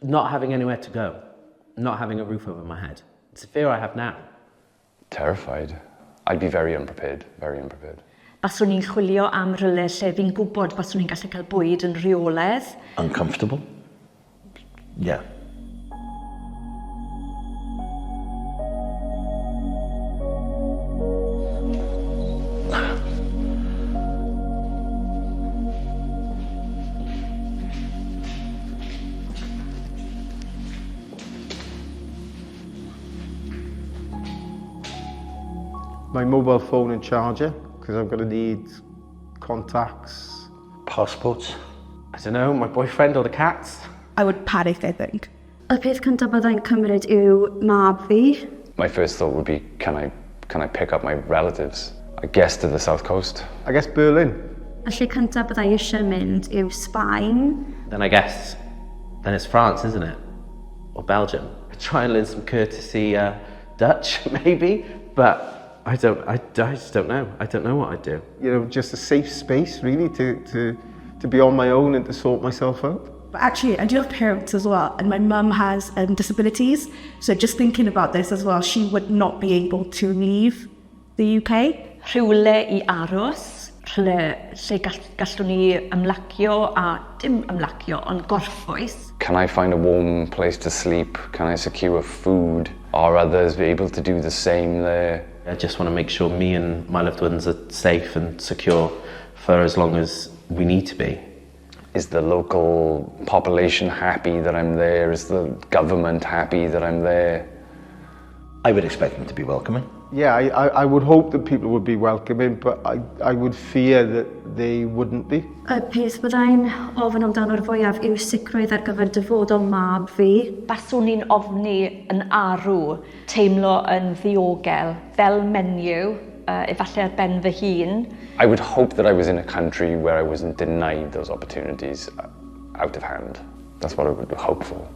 Not having anywhere to go, not having a roof over my head. It's a fear I have now. Terrified. I'd be very unprepared, very unprepared. Baswn ni'n chwilio am rhywle lle fi'n gwybod baswn ni'n gallu cael bwyd yn rheolaidd. Uncomfortable? Yeah. My mobile phone and charger, because I'm going to need contacts. Passports? I don't know, my boyfriend or the cats? I would panic, I think. Y peth cyntaf byddai'n cymryd yw mab fi. My first thought would be, can I pick up my relatives? I guess to the south coast. I guess Berlin. Y lle cyntaf byddai eisiau mynd yw Sbaen. Then I guess, then it's France, isn't it? Or Belgium. Try and learn some courtesy Dutch, maybe, but I just don't know. I don't know what I'd do. You know, just a safe space, really, to be on my own and to sort myself out. But actually, I do have parents as well, and my mum has disabilities, so just thinking about this as well, she would not be able to leave the UK. Rhywle I aros, lle gallwn ni ymlacio a dim ymlacio, ond gorffwys. Can I find a warm place to sleep? Can I secure food? Are others able to do the same there? I just want to make sure me and my loved ones are safe and secure for as long as we need to be. Is the local population happy that I'm there? Is the government happy that I'm there? I would expect them to be welcoming. Yeah, I would hope that people would be welcoming, but I would fear that they wouldn't be. Y peth byddai'n ofyn amdano'r fwyaf yw sicrwydd ar gyfer dyfodol mab fi. Baswn ni'n ofni yn arw, teimlo yn ddiogel, fel menyw, efallai ar ben fy hun. I would hope that I was in a country where I wasn't denied those opportunities out of hand. That's what I would hope for.